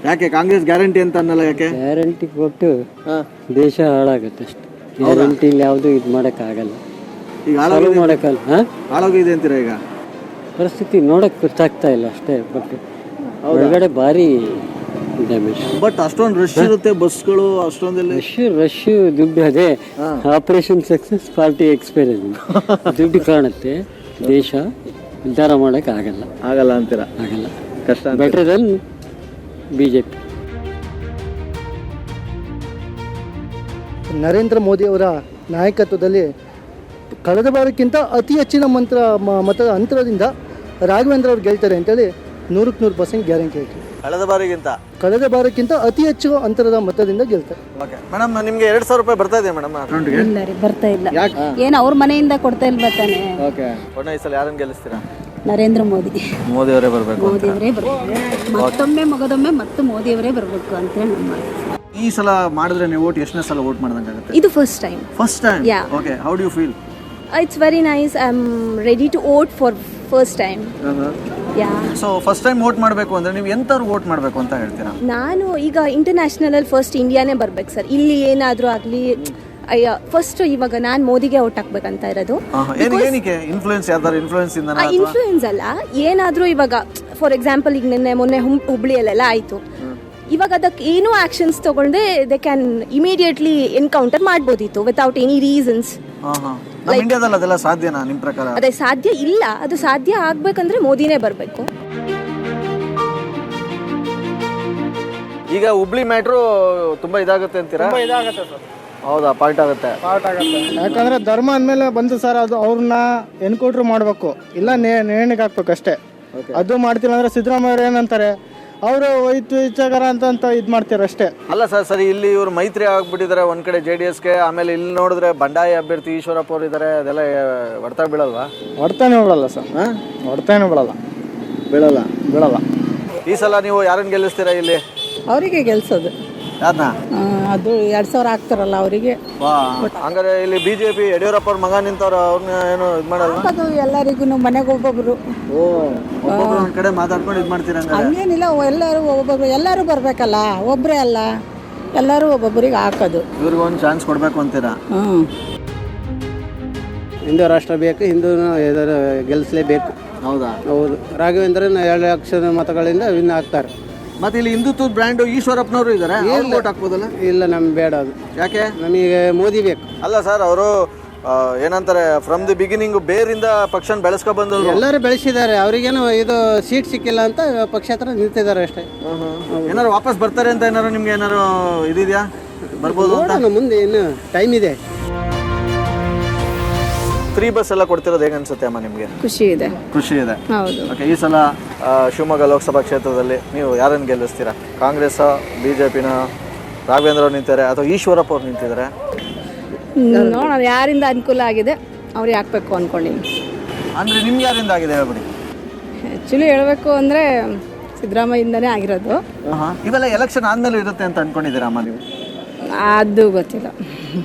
ಯಾಕೆ ಕಾಂಗ್ರೆಸ್ ಗ್ಯಾರಂಟಿ ಅಂತ ಅನ್ನಲ್ಲ, ಯಾಕೆ? ಗ್ಯಾರಂಟಿ ಕೊಟ್ಟು ದೇಶ ಹಾಳಾಗುತ್ತೆ ಅಷ್ಟೇ. ಗ್ಯಾರಂಟಿ ಯಾವುದು ಇದು ಮಾಡೋಕ್ಕಾಗಲ್ಲ, ಈಗ ಹಾಳಾಗಿದೆ ಅಂತೀರಾ? ಈಗ ಪರಿಸ್ಥಿತಿ ನೋಡಕ್ ಗೊತ್ತಾಗ್ತಾ ಇಲ್ಲ ಅಷ್ಟೇ. ಬಟ್ ಒಳಗಡೆ ಭಾರಿ ಡ್ಯಾಮೇಜ್. ಬಟ್ ಅಷ್ಟೊಂದು ರಶ್ ಇರುತ್ತೆ, ಬಸ್ಗಳು ಅಷ್ಟೊಂದೆಲ್ಲ ರಶ್ ದುಡ್ಡು. ಅದೇ ಆಪರೇಷನ್ ಸಕ್ಸಸ್ ಪಾರ್ಟಿ ಎಕ್ಸ್ಪೀರಿಯನ್ಸ್ ದುಡ್ಡು ಕಾಣುತ್ತೆ. ದೇಶ ಉದ್ಧಾರ ಮಾಡಕ್ ಆಗಲ್ಲ ಅಂತೀರಾ? ಆಗಲ್ಲ, ಕಷ್ಟ. Better then BJP. ನರೇಂದ್ರ ಮೋದಿಯವರ ನಾಯಕತ್ವದಲ್ಲಿ ಕಳೆದ ಬಾರಕ್ಕಿಂತ ಅತಿ ಹೆಚ್ಚಿನ ಮತದ ಅಂತರದಿಂದ ರಾಘವೇಂದ್ರ ಅವ್ರು ಗೆಲ್ತಾರೆ ಅಂತೇಳಿ 100% ಗ್ಯಾರಂಟಿ ಐತಿ. ಕಳೆದ ಬಾರಕ್ಕಿಂತ ಅತಿ ಹೆಚ್ಚು ಅಂತರದ ಮತದಿಂದ ಗೆಲ್ತಾರೆ. ಮೇಡಮ್, ನಿಮ್ಗೆ 2,000 ರೂಪಾಯಿ ಬರ್ತಾ ಇದೆ ಮೇಡಮ್ ಅಕೌಂಟ್ಗೆ? ಇಲ್ಲ ರೀ, ಬರ್ತಾ ಇಲ್ಲ. ಏನು ಅವ್ರ ಮನೆಯಿಂದ ಕೊಡ್ತಾ ಇಲ್ಲ ಬರ್ತಾನೆ. ಈ ಸಲ ಯಾರನ್ನು ಗೆಲ್ಲಿಸ್ತೀರಾ? ನರೇಂದ್ರ ಮೋದಿ ಅವರೇ ಬರಬೇಕು. ಮೋದಿಯವರೇ ಬರಬೇಕು, ಮತ್ತೊಮ್ಮೆ ಮಗದೊಮ್ಮೆ ಮತ್ತು ಮೋದಿಯವರೇ ಬರಬೇಕು ಅಂತೇಳಿ ನಮ್ಮ. ಈ ಸಲ ಮಾಡಿದ್ರೆ ನೀವು ವೋಟ್ ಎಷ್ಟನೇ ಸಲ ವೋಟ್ ಮಾಡ್ದಂಗಾಗುತ್ತೆ? ಇದು first time. Yeah. Okay. How do you feel? It's very nice. I'm ready to vote for first time. Yeah. So first time vote ಮಾಡಬೇಕು ಅಂದ್ರೆ ನೀವು ಎಂತರು ವೋಟ್ ಮಾಡಬೇಕು ಅಂತ ಹೇಳ್ತೀರಾ? ನಾನು ಈಗ ಇಂಟರ್ನ್ಯಾಷನಲ್ ಅಲ್ಲಿ ಫಸ್ಟ್ ಇಂಡಿಯಾನೇ ಬರ್ಬೇಕು ಸರ್. ಇಲ್ಲಿ ಏನಾದರೂ ಆಗಲಿ ಫಸ್ಟ್ ಇವಾಗ ನಾನು ಮೋದಿಗೆ ವೋಟ್ ಹಾಕ್ಬೇಕಂತ ಇರೋದು. ಏನಕ್ಕೆ ಇನ್ಫ್ಲೂಯೆನ್ಸ್? ಯಾವ್ದಾರು ಇನ್ಫ್ಲೂಯೆನ್ಸ್ ಇಂದನಾ? ಇನ್ಫ್ಲೂಯೆನ್ಸ್ ಅಲ್ಲ, ಏನಾದರೂ ಇವಾಗ ಫಾರ್ ಎಕ್ಸಾಂಪಲ್ ಈಗ ಮೊನ್ನೆ ಹುಬ್ಳಿಯಲ್ಲೆಲ್ಲ ಆಯಿತು. ಇವಾಗ ಅದಕ್ಕೆ ಏನೂ ಆಕ್ಷನ್ಸ್ ತಗೊಂಡೆ ದೇ ಕ್ಯಾನ್ ಇಮಿಡಿಯೇಟ್ಲಿ ಎನ್ಕೌಂಟರ್ ಮಾಡ್ಬೋದಿತ್ತು ವಿತೌಟ್ ಎನಿ ರೀಸನ್ಸ್. ನಮ್ಮ ಇಂಡಿಯಾದಲ್ಲಿ ಅದೆಲ್ಲ ಸಾಧ್ಯನಾ ನಿಮ್ಮ ಪ್ರಕಾರ? ಅದೇ ಸಾಧ್ಯ ಇಲ್ಲ. ಅದು ಸಾಧ್ಯ ಆಗ್ಬೇಕಂದ್ರೆ ಮೋದಿನೇ ಬರಬೇಕು. ಈಗ ಹುಬ್ಳಿ ಮ್ಯಾಟ್ರು ತುಂಬಾ ಇದಾಗುತ್ತೆ ಅಂತೀರಾ? ಇದಾಗುತ್ತೆ ಸರ್. ಹೌದಾ? ಪಾರ್ಟ್ ಆಗುತ್ತೆ. ಯಾಕಂದ್ರೆ ಧರ್ಮ ಅಂದಮೇಲೆ ಬಂದು ಸರ್, ಅದು ಅವ್ರನ್ನ ಎನ್ಕೌಂಟ್ರ್ ಮಾಡಬೇಕು, ಇಲ್ಲ ನೇಣಿಗೆ ಹಾಕ್ಬೇಕು ಅಷ್ಟೇ. ಅದು ಮಾಡ್ತಿಲ್ಲ ಅಂದ್ರೆ ಸಿದ್ದರಾಮಯ್ಯ ಏನಂತಾರೆ, ಅವರು ವೈದ್ಯ ಇಚ್ಛಾಗಾರ ಅಂತ ಇದು ಮಾಡ್ತಾರೆ ಅಷ್ಟೇ. ಅಲ್ಲ ಸರ್, ಸರಿ ಇಲ್ಲಿ ಇವರು ಮೈತ್ರಿ ಆಗ್ಬಿಟ್ಟಿದ್ದಾರೆ ಒಂದ್ ಕಡೆ JDSಗೆ, ಆಮೇಲೆ ಇಲ್ಲಿ ನೋಡಿದ್ರೆ ಬಂಡಾಯ ಅಭ್ಯರ್ಥಿ ಈಶ್ವರಪ್ಪ ಅವರು ಇದ್ದಾರೆ, ಅದೆಲ್ಲ ಹೊಡ್ತಾ ಬೀಳಲ್ವಾ? ಹೊಡ್ತಾನೆ ಬಿಡಲ್ಲ ಸರ್, ಹೊಡ್ತಾನೆ ಬಿಡಲ್ಲ. ಈ ಸಲ ನೀವು ಯಾರನ್ನ ಗೆಲ್ಲಿಸ್ತೀರಾ ಇಲ್ಲಿ? ಅವರಿಗೆ ಗೆಲ್ಸೋದು. ಯಾರನ್ನ? ಅದು 2,000 ಆಗ್ತಾರಲ್ಲ ಅವರಿಗೆ. ಹಂಗಾರೆ ಇಲ್ಲಿ ಬಿಜೆಪಿ ಯಡಿಯೂರಪ್ಪ ಅವ್ರ ಮಗ ನಿಂತವ್ರ, ಅವ್ರನ್ನ ಏನು ಇದು ಮಾಡಲ್ಲ? ಅದು ಎಲ್ಲರಿಗೂ ಮನೆಗೆ ಒಬ್ಬೊಬ್ರು ಒಂದ್ ಕಡೆ ಮಾತಾಡ್ಕೊಂಡು ಇದು ಮಾಡ್ತೀರಾ? ಹಂಗೇನಿಲ್ಲ, ಎಲ್ಲರೂ ಬರ್ಬೇಕಲ್ಲ, ಒಬ್ಬರೇ ಅಲ್ಲ, ಎಲ್ಲರೂ ಒಬ್ಬೊಬ್ಬರಿಗೆ ಹಾಕೋದು. ಇವ್ರಿಗೆ ಒಂದು ಚಾನ್ಸ್ ಕೊಡ್ಬೇಕು ಅಂತೀರಾ? ಹಿಂದೂ ರಾಷ್ಟ್ರ ಬೇಕು, ಹಿಂದೂ ಗೆಲ್ಲಿಸಲೇಬೇಕು. ಹೌದಾ? ಹೌದು. ರಾಘವೇಂದ್ರನ್ 2 ಲಕ್ಷ ಮತಗಳಿಂದ ವಿನ್ ಆಗ್ತಾರೆ. ಮತ್ತೆ ಇಲ್ಲಿ ಹಿಂದುತ್ವದ ಬ್ರ್ಯಾಂಡ್ ಈಶ್ವರಪ್ಪನವರು ಇದ್ದಾರೆ, ವೋಟ್ ಹಾಕ್ಬೋದಲ್ಲ? ಇಲ್ಲ, ನಮ್ಗೆ ಬೇಡ ಅದು. ಯಾಕೆ? ನಮಗೆ ಮೋದಿ ಬೇಕು. ಅಲ್ಲ ಸರ್, ಅವರು ಏನಂತಾರೆ, ಫ್ರಮ್ ದಿ ಬಿಗಿನಿಂಗ್ ಬೇರಿಂದ ಪಕ್ಷನ ಬೆಳೆಸ್ಕೊ ಬಂದವರು. ಎಲ್ಲರೂ ಬೆಳೆಸಿದ್ದಾರೆ, ಅವ್ರಿಗೇನು ಇದು ಸೀಟ್ ಸಿಕ್ಕಿಲ್ಲ ಅಂತ ಪಕ್ಷ ಹತ್ರ ನಿಂತಿದ್ದಾರೆ ಅಷ್ಟೇ. ಏನಾರು ವಾಪಸ್ ಬರ್ತಾರೆ ಅಂತ ಏನಾರು ನಿಮ್ಗೆ ಏನಾರು ಇದೆಯಾ? ಬರ್ಬೋದು ಅಂತ ಮುಂದೆ ಇನ್ನು ಟೈಮ್ ಇದೆ. ಫ್ರೀ ಬಸ್ ಎಲ್ಲ ಕೊಡ್ತಿರೋದು ಹೇಗೆ ಅನ್ಸುತ್ತೆ ಅಮ್ಮ ನಿಮಗೆ? ಖುಷಿ ಇದೆ. ಹೌದು. ಓಕೆ, ಈ ಸಲ ಶಿವಮೊಗ್ಗ ಲೋಕಸಭಾ ಕ್ಷೇತ್ರದಲ್ಲಿ ನೀವು ಯಾರನ್ನು ಗೆಲ್ಲಿಸ್ತೀರಾ? ಕಾಂಗ್ರೆಸ್, ಬಿಜೆಪಿನ, ರಾಘವೇಂದ್ರ ಅವ್ರು ನಿಂತಿದ್ದಾರೆ ಅಥವಾ ಈಶ್ವರಪ್ಪ ಅವ್ರು ನಿಂತಿದ್ದಾರೆ? ನೋಡೋಣ ಯಾರಿಂದ ಅನುಕೂಲ ಆಗಿದೆ ಅವ್ರಿಗೆ ಹಾಕ್ಬೇಕು ಅನ್ಕೊಂಡಿದ್ದೀನಿ. ಅಂದ್ರೆ ನಿಮ್ಗೆ ಯಾರಿಂದ ಆಗಿದೆ ಹೇಳ್ಬಿಡಿ. ಆ್ಯಕ್ಚುಲಿ ಹೇಳಬೇಕು ಅಂದರೆ ಸಿದ್ದರಾಮಯ್ಯಯಿಂದನೇ ಆಗಿರೋದು. ಇವೆಲ್ಲ ಎಲೆಕ್ಷನ್ ಆದ್ಮೇಲೆ ಇರುತ್ತೆ ಅಂತ ಅನ್ಕೊಂಡಿದ್ದೀರಾ ಅಮ್ಮ ನೀವು? ಅದು ಗೊತ್ತಿಲ್ಲ.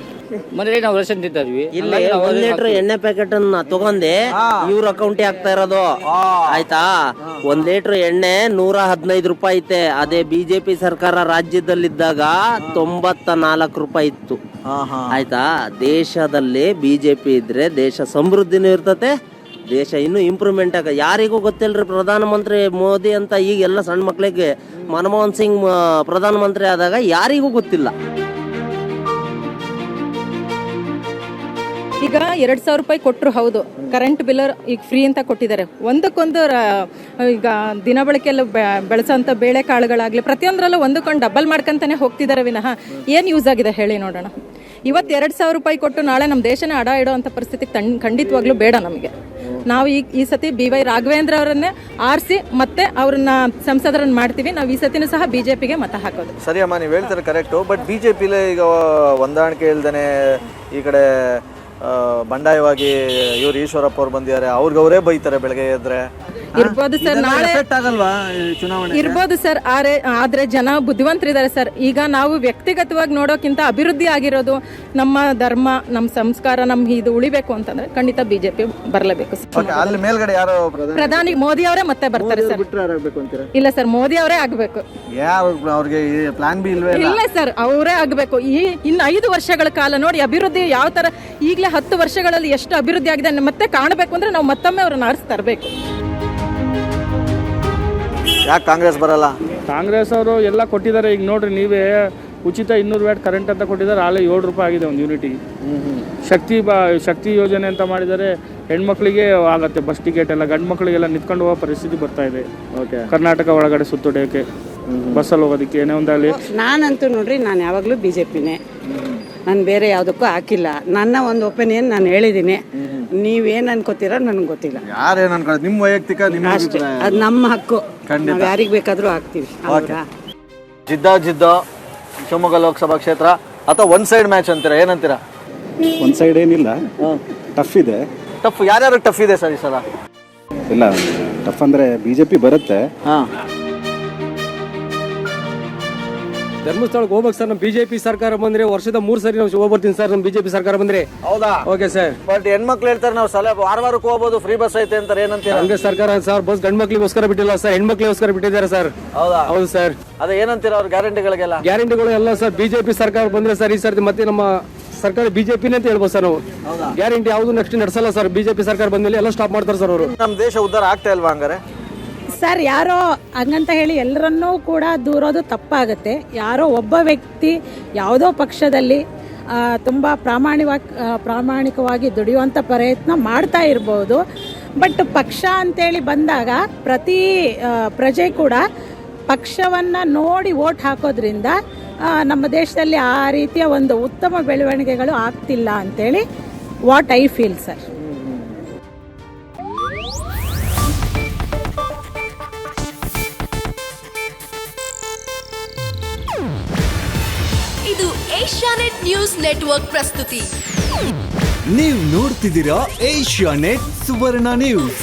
ಮನೇಲಿ ನಾವು ರೇಷನ್ ತಿಂತಿದ್ವಿ. ಇಲ್ಲಿ 1 ಲೀಟರ್ ಎಣ್ಣೆ ಪ್ಯಾಕೆಟ್ ಅನ್ನ ತಗೊಂಡೆ ಇವ್ರ ಅಕೌಂಟ್ ಹಾಕ್ತಾ ಇರೋದು. ಆಯ್ತಾ? 1 ಲೀಟರ್ ಎಣ್ಣೆ 115 ರೂಪಾಯಿ ಐತೆ. ಅದೇ ಬಿಜೆಪಿ ಸರ್ಕಾರ ರಾಜ್ಯದಲ್ಲಿದ್ದಾಗ 94 ರೂಪಾಯಿ ಇತ್ತು. ಆಯ್ತಾ? ದೇಶದಲ್ಲಿ ಬಿಜೆಪಿ ಇದ್ರೆ ದೇಶ ಸಮೃದ್ಧಿನೂ ಇರ್ತತೆ, ದೇಶ ಇನ್ನೂ ಇಂಪ್ರೂವ್ಮೆಂಟ್ ಆಗ. ಯಾರಿಗೂ ಗೊತ್ತಿಲ್ರಿ ಪ್ರಧಾನಮಂತ್ರಿ ಮೋದಿ ಅಂತ. ಈಗ ಎಲ್ಲ ಸಣ್ಣ ಮಕ್ಕಳಿಗೆ ಮನಮೋಹನ್ ಸಿಂಗ್ ಪ್ರಧಾನಮಂತ್ರಿ ಆದಾಗ ಯಾರಿಗೂ ಗೊತ್ತಿಲ್ಲ. ಈಗ 2,000 ರೂಪಾಯಿ ಕೊಟ್ಟರು, ಹೌದು. ಕರೆಂಟ್ ಬಿಲ್ ಈಗ ಫ್ರೀ ಅಂತ ಕೊಟ್ಟಿದ್ದಾರೆ. ಒಂದಕ್ಕೊಂದು ಈಗ ದಿನ ಬಳಕೆಲ್ಲ ಬೆಳೆಸೋಂಥ ಬೇಳೆ ಕಾಳುಗಳಾಗಲಿ ಪ್ರತಿಯೊಂದರಲ್ಲೂ ಒಂದಕ್ಕೊಂದು ಡಬಲ್ ಮಾಡ್ಕೊಂತಾನೆ ಹೋಗ್ತಿದ್ದಾರೆ ವಿನಃ ಏನು ಯೂಸ್ ಆಗಿದೆ ಹೇಳಿ ನೋಡೋಣ. ಇವತ್ತು 2,000 ರೂಪಾಯಿ ಕೊಟ್ಟು ನಾಳೆ ನಮ್ಮ ದೇಶನ ಅಡ ಇಡೋವಂಥ ಪರಿಸ್ಥಿತಿ ಖಂಡಿತವಾಗ್ಲೂ ಬೇಡ ನಮಗೆ. ನಾವು ಈ ಸತಿ BY ರಾಘವೇಂದ್ರ ಅವರನ್ನೇ ಆರಿಸಿ ಮತ್ತೆ ಅವ್ರನ್ನ ಸಂಸದರನ್ನು ಮಾಡ್ತೀವಿ. ನಾವು ಈ ಸತಿನೂ ಸಹ ಬಿಜೆಪಿಗೆ ಮತ ಹಾಕೋದು. ಸರಿ ಅಮ್ಮ, ನೀವು ಹೇಳ್ತಾರೆ ಕರೆಕ್ಟು. ಬಟ್ ಬಿಜೆಪಿಲೇ ಈಗ ಹೊಂದಾಣಿಕೆ ಇಲ್ದೇನೆ ಈ ಕಡೆ ಬಂಡಾಯವಾಗಿ ಇವ್ರು ಈಶ್ವರಪ್ಪ ಅವ್ರು ಬಂದಿದ್ದಾರೆ, ಅವ್ರಿಗವರೇ ಬೈತಾರೆ ಬೆಳಗ್ಗೆ ಎದ್ರೆ. ಇರ್ಬೋದು ಸರ್, ನಾಳೆ ಎಫೆಕ್ಟ್ ಆಗಲ್ವಾ ಈ ಚುನಾವಣೆ? ಇರ್ಬೋದು ಸರ್. ಆದ್ರೆ ಜನ ಬುದ್ಧಿವಂತರಿದ್ದಾರೆ ಸರ್. ಈಗ ನಾವು ವ್ಯಕ್ತಿಗತವಾಗಿ ನೋಡೋಕ್ಕಿಂತ ಅಭಿವೃದ್ಧಿ ಆಗಿರೋದು ನಮ್ಮ ಧರ್ಮ, ನಮ್ಮ ಸಂಸ್ಕಾರ, ನಮ್ಮ ಇದು ಉಳಿಬೇಕು ಅಂತಂದ್ರೆ ಖಂಡಿತ ಬಿಜೆಪಿ ಬರಲೇಬೇಕು ಸರ್. Okay, ಅಲ್ಲಿ ಮೇಲ್ಗಡೆ ಯಾರು ಪ್ರಧಾನಿ ಮೋದಿ ಅವರೇ ಮತ್ತೆ ಬರ್ತಾರೆ ಸರ್. ಬಿಟ್ರೆ ಯಾರಾಗಬೇಕು ಅಂತೀರಾ? ಇಲ್ಲ ಸರ್, ಮೋದಿ ಅವರೇ ಆಗ್ಬೇಕು. ಯಾರು ಅವ್ರಿಗೆ ಪ್ಲಾನ್ ಬಿ ಇಲ್ವೇ? ಇಲ್ಲ ಸರ್, ಅವರೇ ಆಗ್ಬೇಕು. ಇನ್ನು 5 ವರ್ಷಗಳ ಕಾಲ ನೋಡಿ ಅಭಿವೃದ್ಧಿ ಯಾವ ತರ, ಈಗಲೇ 10 ವರ್ಷಗಳಲ್ಲಿ ಎಷ್ಟು ಅಭಿವೃದ್ಧಿ ಆಗಿದೆ ಮತ್ತೆ ಕಾಣಬೇಕು ಅಂದ್ರೆ ನಾವು ಮತ್ತೊಮ್ಮೆ ಅವ್ರನ್ನ ಆರಿಸಿ ತರಬೇಕು. ಯಾಕೆ ಕಾಂಗ್ರೆಸ್ ಬರಲ್ಲ? ಕಾಂಗ್ರೆಸ್ ಅವರು ಎಲ್ಲ ಕೊಟ್ಟಿದ್ದಾರೆ. ಈಗ ನೋಡ್ರಿ ನೀವೇ, ಉಚಿತ 200 ವ್ಯಾಟ್ ಕರೆಂಟ್ ಅಂತ ಕೊಟ್ಟಿದ್ದಾರೆ, ಆಲೆ 7 ರೂಪಾಯಿ ಆಗಿದೆ ಒಂದು ಯೂನಿಟಿಗೆ. ಶಕ್ತಿ ಯೋಜನೆ ಅಂತ ಮಾಡಿದ್ದಾರೆ, ಹೆಣ್ಮಕ್ಳಿಗೆ ಆಗತ್ತೆ ಬಸ್ ಟಿಕೆಟ್ ಎಲ್ಲ, ಗಂಡು ಮಕ್ಕಳಿಗೆಲ್ಲ ನಿಂತ್ಕೊಂಡು ಹೋಗೋ ಪರಿಸ್ಥಿತಿ ಬರ್ತಾ ಇದೆ. ಕರ್ನಾಟಕ ಒಳಗಡೆ ಸುತ್ತೊಡೆಯೋಕ್ಕೆ ಬಸ್ಸಲ್ಲಿ ಹೋಗೋದಕ್ಕೆ ಏನೇ ಒಂದಾಗಲಿ. ನಾನಂತೂ ನೋಡ್ರಿ, ನಾನು ಯಾವಾಗಲೂ ಬಿಜೆಪಿನೇ, ನಾನು ಬೇರೆ ಯಾವುದಕ್ಕೂ ಹಾಕಿಲ್ಲ. ನನ್ನ ಒಂದು ಒಪಿನಿಯನ್ ನಾನು ಹೇಳಿದ್ದೀನಿ. ನೀವೇನು ಅನ್ಕೋತೀರ ನನಗೆ ಗೊತ್ತಿಲ್ಲ. ಯಾರೇನು ಅನ್ಕೊಳ್ಳೋದು ನಿಮ್ಮ ವೈಯಕ್ತಿಕ, ನಿಮ್ಮ ಅಷ್ಟೇ, ಅದು ನಮ್ಮ ಹಕ್ಕು. ನಾವು ಯಾರಿಗೆ ಬೇಕಾದರೂ ಹಾಕ್ತೀವಿ. ಹೌದಾ? ಜಿದ್ದ ಶಿವಮೊಗ್ಗ ಲೋಕಸಭಾ ಕ್ಷೇತ್ರ ಅಥವಾ ಒನ್ ಸೈಡ್ ಮ್ಯಾಚ್ ಅಂತೀರಾ, ಏನಂತೀರಾ? ಒಂದು ಸೈಡ್ ಏನಿಲ್ಲ, ಟಫ್ ಇದೆ. ಟಫ್ ಯಾರ್ಯಾರು ಟಫ್ ಇದೆ ಸರ್ ಈ ಸಲ? ಇಲ್ಲ, ಟಫ್ ಅಂದರೆ ಬಿಜೆಪಿ ಬರುತ್ತೆ. ಧರ್ಮಸ್ಥಳಕ್ಕೆ ಹೋಗ್ಬೇಕು ಸರ್. ನಮ್ಮ ಬಿಜೆಪಿ ಸರ್ಕಾರ ಬಂದ್ರೆ ವರ್ಷದ 3 ಸರಿ ನಾವು ಹೋಗ್ಬರ್ತೀನಿ ಸರ್. ನಮ್ಮ ಬಿಜೆಪಿ ಸರ್ಕಾರ ಬಂದ್ರೆ. ಹೌದಾ? Okay sir. ಬಟ್ ಹೆಣ್ಮಕ್ಳು ಹೇಳ್ತಾರೆ ನಾವು ಸಲ ವಾರಕ್ಕೆ ಹೋಗ್ಬೋದು, ಫ್ರೀ ಬಸ್ ಐತೆ ಅಂತಾರೆ, ಏನಂತೀರಾ? ಕಾಂಗ್ರೆಸ್ ಸರ್ಕಾರ ಸರ್ ಬಸ್ ಗಂಡು ಮಕ್ಳಿಗೋಸ್ಕರ ಬಿಟ್ಟಿಲ್ಲ ಸರ್, ಹೆಣ್ಮಕ್ಳಿಗೋಸ್ಕರ ಬಿಟ್ಟಿದ್ದಾರೆ ಸರ್. ಹೌದಾ? ಹೌದು ಸರ್. ಅದೇ ಏನಂತೀರಾ ಅವ್ರ ಗ್ಯಾರಂಟಿಗಳಿಗೆಲ್ಲ? ಗ್ಯಾರಂಟಿಗಳು ಎಲ್ಲ ಸರ್ ಬಿಜೆಪಿ ಸರ್ಕಾರ ಬಂದ್ರೆ ಸರ್ ಈ ಸರ್ತಿ ಮತ್ತೆ ನಮ್ಮ ಸರ್ಕಾರ ಬಿಜೆಪಿನೇ ಅಂತ ಹೇಳ್ಬೋದು ಸರ್ ನಾವು. ಗ್ಯಾರಂಟಿ ಯಾವುದು ನೆಕ್ಸ್ಟ್ ನಡೆಸಲ್ಲ ಸರ್. ಬಿಜೆಪಿ ಸರ್ಕಾರ ಬಂದ್ಮೇಲೆ ಎಲ್ಲ ಸ್ಟಾಪ್ ಮಾಡ್ತಾರೆ ಸರ್ ಅವರು. ನಮ್ಮ ದೇಶ ಉದ್ಧಾರ ಆಗ್ತಾ ಇಲ್ವಾ ಹಂಗಾರೆ? ಸರ್, ಯಾರೋ ಹಂಗಂತ ಹೇಳಿ ಎಲ್ಲರನ್ನೂ ಕೂಡ ದೂರೋದು ತಪ್ಪಾಗುತ್ತೆ. ಯಾರೋ ಒಬ್ಬ ವ್ಯಕ್ತಿ ಯಾವುದೋ ಪಕ್ಷದಲ್ಲಿ ತುಂಬ ಪ್ರಾಮಾಣಿಕವಾಗಿ ದುಡಿಯುವಂಥ ಪ್ರಯತ್ನ ಮಾಡ್ತಾ ಇರ್ಬೋದು. ಬಟ್ ಪಕ್ಷ ಅಂತೇಳಿ ಬಂದಾಗ ಪ್ರತಿ ಪ್ರಜೆ ಕೂಡ ಪಕ್ಷವನ್ನು ನೋಡಿ ವೋಟ್ ಹಾಕೋದ್ರಿಂದ ನಮ್ಮ ದೇಶದಲ್ಲಿ ಆ ರೀತಿಯ ಒಂದು ಉತ್ತಮ ಬೆಳವಣಿಗೆಗಳು ಆಗ್ತಿಲ್ಲ ಅಂತೇಳಿ ವಾಟ್ ಐ ಫೀಲ್ ಸರ್. ಇದು ಏಷ್ಯಾನೆಟ್ ನ್ಯೂಸ್ ನೆಟ್ವರ್ಕ್ ಪ್ರಸ್ತುತಿ. ನೀವು ನೋಡ್ತಿದ್ದೀರಾ ಏಷ್ಯಾನೆಟ್ ಸುವರ್ಣ ನ್ಯೂಸ್.